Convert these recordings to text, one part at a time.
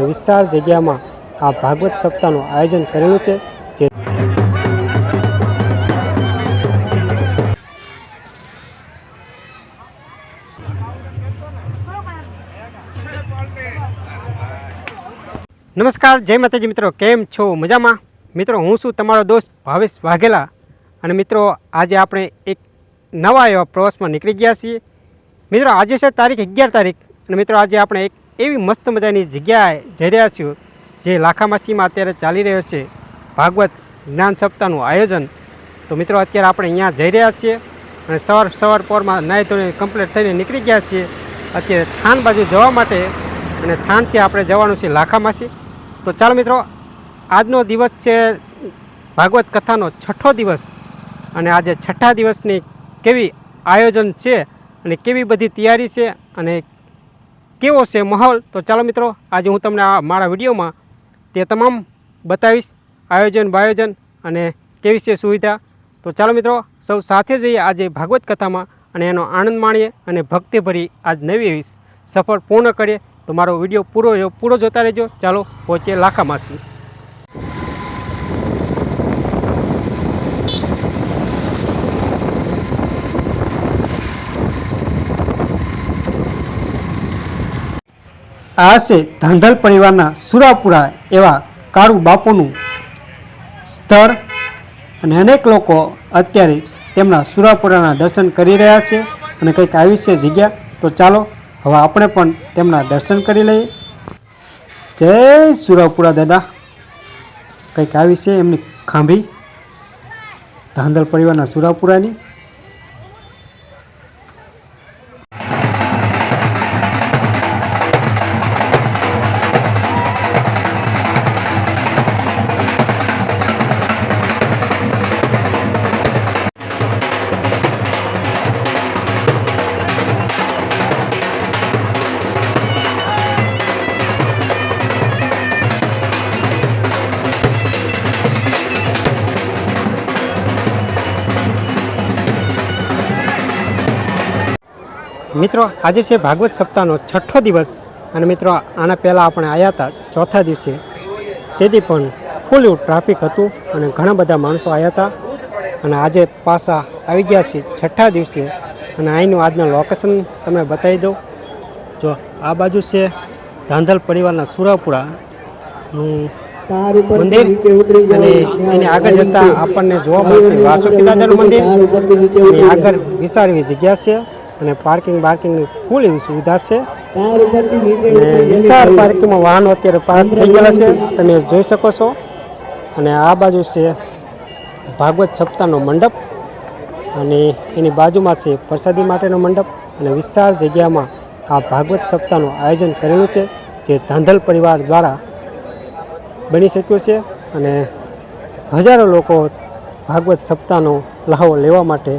અને વિશાળ જગ્યામાં આ ભાગવત સપ્તાહનું આયોજન કરેલું છે। જે નમસ્કાર, જય માતાજી મિત્રો, કેમ છો? મજામાં મિત્રો? હું છું તમારો દોસ્ત ભાવેશ વાઘેલા અને મિત્રો આજે આપણે એક નવા એવા પ્રવાસમાં નીકળી ગયા છીએ। મિત્રો આજે છે તારીખ 11 તારીખ અને મિત્રો આજે આપણે એક એવી મસ્ત મજાની જગ્યાએ જઈ રહ્યા છીએ જે લાખામાછીમાં અત્યારે ચાલી રહ્યો છે ભાગવત જ્ઞાન સપ્તાહનું આયોજન। તો મિત્રો અત્યારે આપણે અહીંયા જઈ રહ્યા છીએ અને સવાર પોરમાં નાહી ધોઈને કમ્પ્લીટ થઈને નીકળી ગયા છીએ અત્યારે થાન બાજુ જવા માટે અને થાનથી આપણે જવાનું છે લાખામાછી। તો ચાલો મિત્રો, આજનો દિવસ છે ભાગવત કથાનો 6ઠ્ઠો દિવસ અને આજે 6ઠ્ઠા દિવસની કેવી આયોજન છે અને કેવી બધી તૈયારી છે અને કેવો છે માહોલ। તો ચાલો મિત્રો, આજે હું તમને મારા વિડીયોમાં તે તમામ બતાવીશ, આયોજન અને કેવી છે સુવિધા। તો ચાલો મિત્રો, સૌ સાથે જઈએ આજે ભાગવત કથામાં અને એનો આનંદ માણીએ અને ભક્તિભરી આજ નવી એવી સફર પૂર્ણ કરીએ। તો મારો વિડીયો પૂરો જોતા રહેજો। ચાલો પહોંચીએ લાખામાછી। આ છે ધાંધલ પરિવારના સુરાપુરા એવા કાળુ બાપુનું સ્થળ અને અનેક લોકો અત્યારે તેમના સુરાપુરાના દર્શન કરી રહ્યા છે અને કંઈક આવી છે જગ્યા। તો ચાલો હવે આપણે પણ તેમના દર્શન કરી લઈએ। જય સુરાપુરા દાદા। કંઈક આવી છે એમની ખાંભી ધાંધલ પરિવારના સુરાપુરાની। મિત્રો આજે છે ભાગવત સપ્તાહનો 6ઠ્ઠો દિવસ અને મિત્રો આના પહેલાં આપણે આવ્યા હતા 4થા દિવસે, તેથી પણ ફૂલ એવું ટ્રાફિક હતું અને ઘણા બધા માણસો આવ્યા હતા અને આજે પાછા આવી ગયા છે 6ઠ્ઠા દિવસે અને અહીંનું આજનું લોકેશન તમને બતાવી દઉં। જો આ બાજુ છે ધાંધલ પરિવારના સુરાપુરાનું મંદિર અને એની આગળ જતાં આપણને જોવા મળશે વાસુકી દાદાનું મંદિર। એની આગળ વિશાળ એવી જગ્યા છે અને પાર્કિંગની ફૂલ એવી સુવિધા છે અને વિશાળ પાર્કિંગમાં વાહનો અત્યારે પાર્ક થઈ ગયેલા છે, તમે જોઈ શકો છો। અને આ બાજુ છે ભાગવત સપ્તાહનો મંડપ અને એની બાજુમાં છે પ્રસાદી માટેનો મંડપ અને વિશાળ જગ્યામાં આ ભાગવત સપ્તાહનું આયોજન કરેલું છે જે ધાંધલ પરિવાર દ્વારા બની શક્યું છે અને હજારો લોકો ભાગવત સપ્તાહનો લહાવો લેવા માટે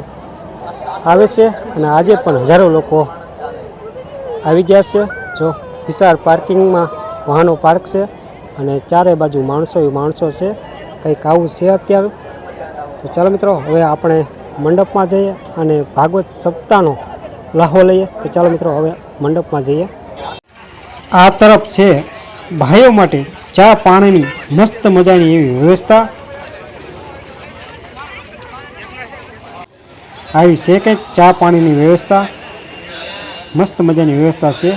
આવે છે અને આજે પણ હજારો લોકો આવી ગયા છે। જો વિશાળ પાર્કિંગમાં વાહનો પાર્ક છે અને ચારે બાજુ માણસો છે, કંઈક આવું છે અત્યારે। તો ચાલો મિત્રો, હવે આપણે મંડપમાં જઈએ અને ભાગવત સપ્તાહનો લાહો લઈએ। તો ચાલો મિત્રો, હવે મંડપમાં જઈએ। આ તરફ છે ભાઈઓ માટે ચા પાણીની મસ્ત મજાની એવી વ્યવસ્થા આવી છે, કંઈક ચા પાણીની વ્યવસ્થા મસ્ત મજાની વ્યવસ્થા છે।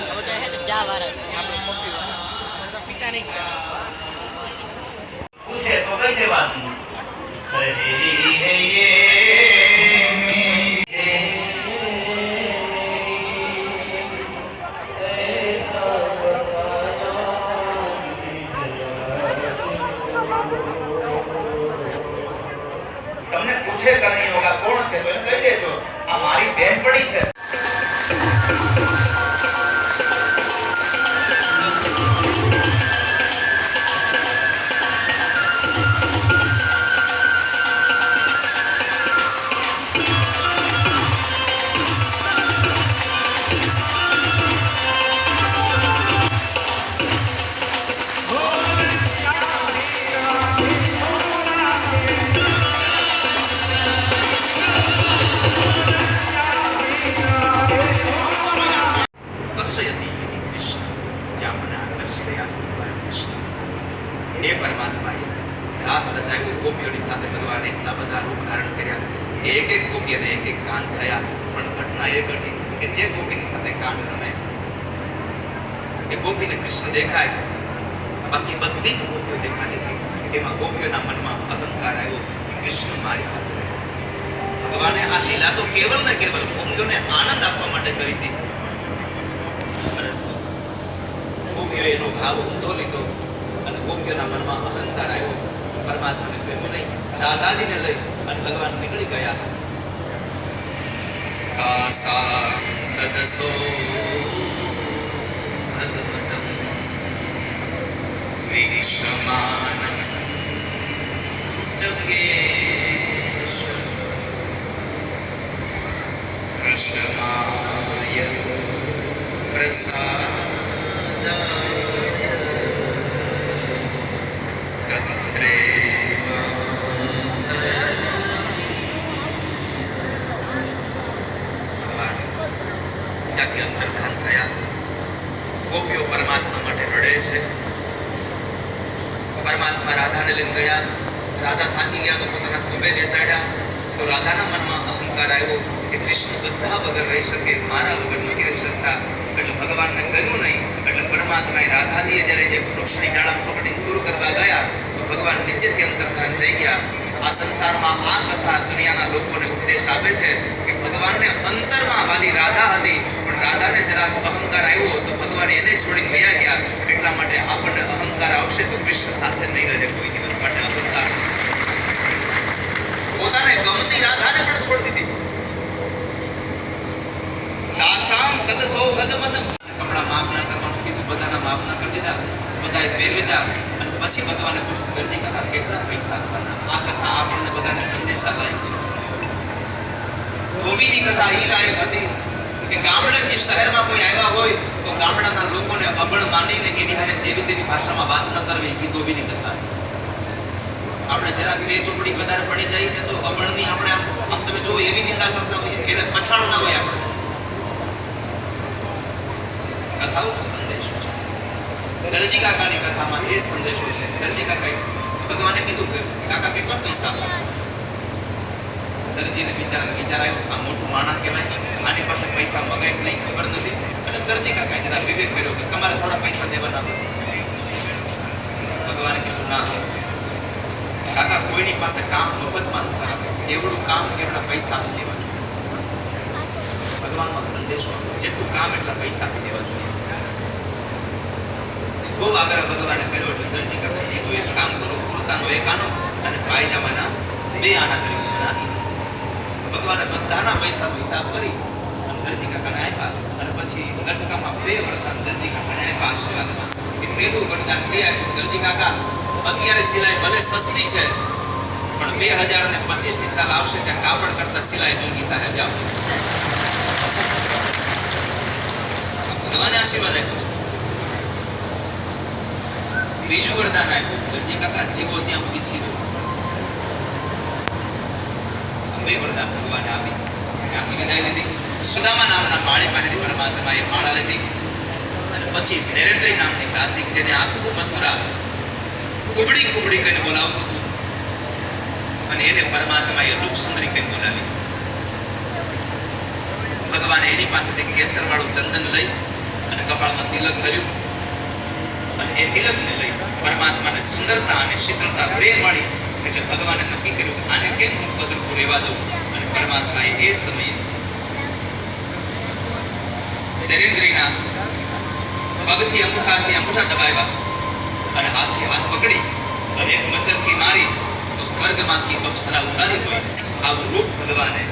તમને પૂછેगा नहीं होगा कौन से, तो कह देજો આ મારી બેનપણી છે। ગોપીઓની સાથે ભગવાને એટલા બધા રૂપ ધારણ કર્યા કે એક એક ગોપીને એક એક કાન થયા, પણ ઘટના એ ઘટી કે જે ગોપીની સાથે કાન રમે એ ગોપીને કૃષ્ણ દેખાય, બાકી બધી જ ગોપીઓ દેખાતી હતી. એમાં ગોપીઓના મનમાં અહંકાર આવ્યો કે કૃષ્ણ મારી સાથે રહે. ભગવાને આ લીલા તો કેવલ ને કેવલ ગોપીઓને આનંદ આપવા માટે કરી હતી, પરંતુ ગોપીઓએ એનો ભાવ ઊંધો લીધો અને ગોપીઓના મનમાં અહંકાર આવ્યો. પરમાત્માને કહ્યું નહીં, રાધાજીને લઈ અને ભગવાન નીકળી ગયા. તાસાં તદસો ભગવતં વીક્ષમાનં જગેશ્વર પ્રશમાય પ્રસાદાય તત્રેવ ત્યાંથી અંતર્ધાન થયા. ગોપીઓ પરમાત્મા માટે રડે છે. પરમાત્મા રાધાને લઈને ગયા. રાધા થાકી ગયા તો પોતાના ખભે બેસાડ્યા. તો રાધાના મનમાં અહંકાર આવ્યો કે કૃષ્ણ બધા વગર રહી શકે, મારા વગર નથી રહી શકતા. એટલે ભગવાનને ગમ્યું નહીં. એટલે પરમાત્માએ રાધાજીએ જ્યારે જે વૃક્ષની ડાળા પકડી દૂર કરવા ગયા તો ભગવાન નીચેથી અંતર્ધાન થઈ ગયા. આ સંસારમાં આ કથા દુનિયાના લોકોને ઉપદેશ આપે છે કે ભગવાનને અંતરમાં વાલી રાધા હતી, પણ રાધાને જરાક અહંકાર આવ્યો તો ભગવાન એને છોડીને વયા ગયા. એટલા માટે આપણને અહંકાર આવશે તો કૃષ્ણ સાથે નહીં રહે કોઈ દિવસ માટે. અહંકાર પોતાને ગમતી રાધાને પણ છોડી દીધી. દાસામ તદસો ભગવતં. કપડા માફ ના કરવાનું કીધું, બધાના માફ ના કરી દીધા, બધાએ પહેરી લીધા. અને પછી ભગવાને પૂછ્યું, દરજી કાકા કેટલા પૈસા આપવાના? આ કથા આપણને બધાને સંદેશા લાયક છે. ધોબીની કથા એ લાયક હતી કે ગામડેથી શહેરમાં કોઈ આવ્યા હોય તો ગામડાના લોકોને અભણ માનીને એની હારે જેવી તેવી ભાષામાં વાત ન કરવી, એ ધોબીની કથા. આપણે જરાક બે ચોપડી વધારે પડી જાય ને તો અભણની આપણે આમ તમે જો એવી નિંદા કરતા હોઈએ, એને પછાડતા હોય. આપણે કથાઓનો સંદેશો છે. દરજી કાકાની કથામાં એ સંદેશો છે. દરજી કાકાએ ભગવાને કીધું કે કાકા કેટલા પૈસા આપો? દરજીને વિચાર આવ્યો, આ મોટું માણસ કહેવાય, આની પાસે પૈસા મગાય કે નહીં ખબર નથી. અને દરજી કાકાએ જરા વિવેક કર્યો કે તમારે થોડા પૈસા દેવાના. ભગવાને કીધું ના કાકા, કોઈની પાસે કામ મફતમાં ન કરાવે, જેવડું કામ એવડા પૈસા આપી દેવા જોઈએ. ભગવાનનો સંદેશો, જેટલું કામ એટલા પૈસા આપી દેવા જોઈએ. બહુ આગ્રહ ભગવાને કર્યો એટલે દરજી કાકાએ કીધું એક કામ કરો, કુર્તાનો એક આનો અને પાયજામાના 2 આના તરીકે બનાવી. ભગવાને બધાના પૈસા હિસાબ કરી અને દરજી કાકાને આપ્યા. અને પછી લટકામાં 2 વરદાન દરજી કાકાને આપ્યા આશીર્વાદમાં. કે પહેલું વરદાન એ આપ્યું, દરજી કાકા અત્યારે સિલાઈ ભલે સસ્તી છે પણ 2025ની સાલ આવશે ત્યાં કાપડ કરતા સિલાઈ મોંઘી થાય. જાઓ. ભગવાને આશીર્વાદ આપ્યો. બીજું વરદાન આપ્યું, દરજી કાકા જીવો ત્યાં સુધી સીધો. 2 વરદાન ભગવાને આપી. ત્યાંથી વિદાય લીધી. સુદામા નામના માળી પાસેથી પરમાત્માએ માળા લીધી. અને પછી શૈરેન્દ્રી નામની દાસી, જેને આખું મથુરા કુબડી કુબડી કહીને બોલાવતું હતું, અને એને પરમાત્માએ રૂપ સુંદરી કહીને બોલાવી. ભગવાને એની પાસેથી કેસર વાળું ચંદન લઈ અને કપાળમાં તિલક કર્યું. અને એ તિલકને લઈ પરમાત્માને સુંદરતા અને શીતળતા 2 મળી. એટલે ભગવાને નક્કી કર્યું કે આને કેમ હું કદરૂપ રહેવા દઉં. અને પરમાત્માએ એ સમયે શૈરેન્દ્રીના પગથી અંગૂઠા દબાવ્યા અને હાથથી હાથ પકડી અને એક મચકથી મારી તો સ્વર્ગમાંથી અપ્સરા ઉતારી હોય આવું રૂપ ભગવાને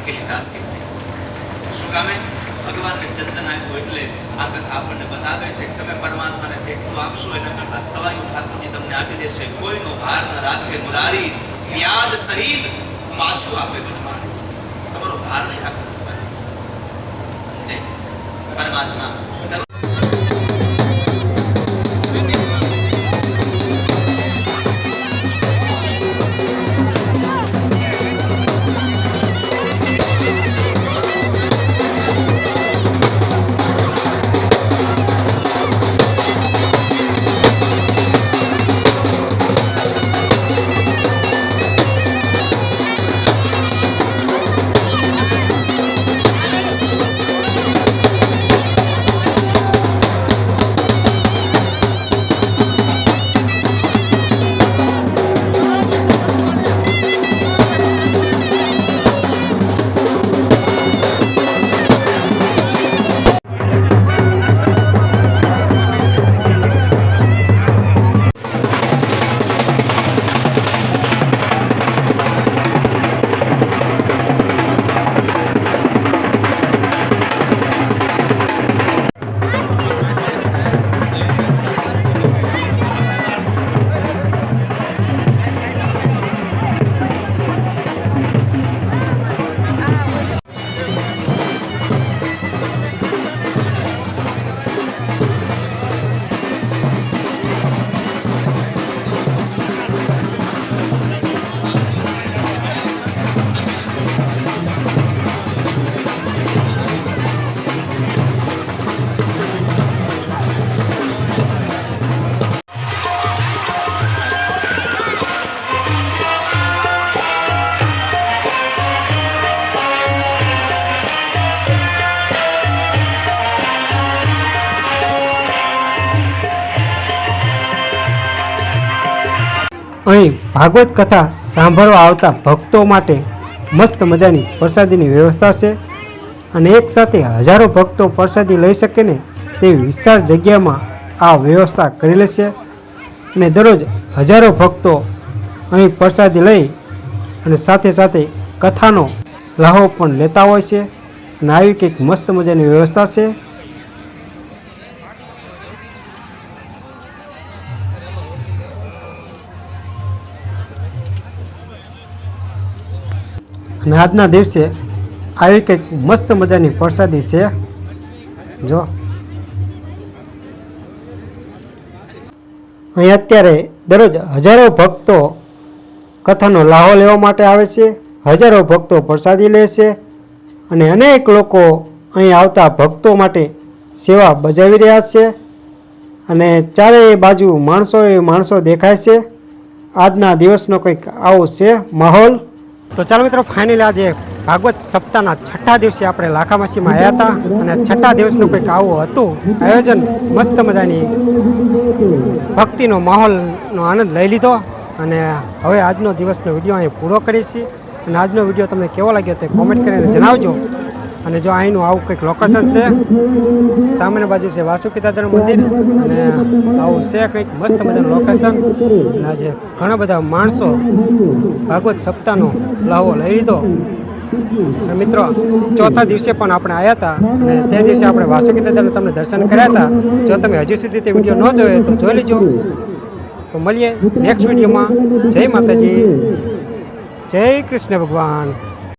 પેલી દાસી. શું કામે? ભગવાનને ચંદન આપ્યું. એટલે આ કથા આપણને બતાવે છે કે તમે પરમાત્માને જેટલું આપશો એના કરતા સવાયું ઠાકોરજી તમને આપી દેશે. કોઈનો ભાર ન રાખે મુરારી, વ્યાજ સહિત પાછું આપે ભગવાન. તમારો ભાર નહીં રાખો પરમાત્મા. અહીં ભાગવત કથા સાંભળવા આવતા ભક્તો માટે મસ્ત મજાની પ્રસાદીની વ્યવસ્થા છે અને એક સાથે હજારો ભક્તો પ્રસાદી લઈ શકે ને તેવી વિશાળ જગ્યામાં આ વ્યવસ્થા કરેલી છે અને દરરોજ હજારો ભક્તો અહીં પ્રસાદી લઈ અને સાથે સાથે કથાનો લાહો પણ લેતા હોય છે અને આવી કંઈક મસ્ત મજાની વ્યવસ્થા છે. અને આજના દિવસે આવી કંઈક મસ્ત મજાની પ્રસાદી છે. જો અહીં અત્યારે દરરોજ હજારો ભક્તો કથાનો લાહો લેવા માટે આવે છે, હજારો ભક્તો પ્રસાદી લે છે અને અનેક લોકો અહીં આવતા ભક્તો માટે સેવા બજાવી રહ્યા છે અને ચારેય બાજુ માણસો દેખાય છે. આજના દિવસનો કંઈક આવો છે માહોલ. તો ચાલો મિત્રો, ફાઇનલી આજે ભાગવત સપ્તાહના છઠ્ઠા દિવસે આપણે લાખામાસીમાં આવ્યા હતા અને છઠ્ઠા દિવસનું કંઈક આવું હતું આયોજન. મસ્ત મજાની ભક્તિનો માહોલનો આનંદ લઈ લીધો અને હવે આજનો દિવસનો વિડીયો અહીં પૂરો કરીએ છીએ. અને આજનો વિડીયો તમને કેવો લાગ્યો તે કોમેન્ટ કરીને જણાવજો. અને જો અહીંનું આવું કંઈક લોકેશન છે, સામેની બાજુ છે વાસુકી દાદાનું મંદિર અને આવું છે કંઈક મસ્ત મજાનું લોકેશન. અને આજે ઘણા બધા માણસો ભાગવત સપ્તાહનો લાહો લઈ લીધો. અને મિત્રો, ચોથા દિવસે પણ આપણે આવ્યા હતા અને તે દિવસે આપણે વાસુકી દાદાને તમને દર્શન કર્યા હતા. જો તમે હજુ સુધી તે વિડીયો ન જોયો તો જોઈ લેજો. તો મળીએ નેક્સ્ટ વિડીયોમાં. જય માતાજી, જય કૃષ્ણ ભગવાન.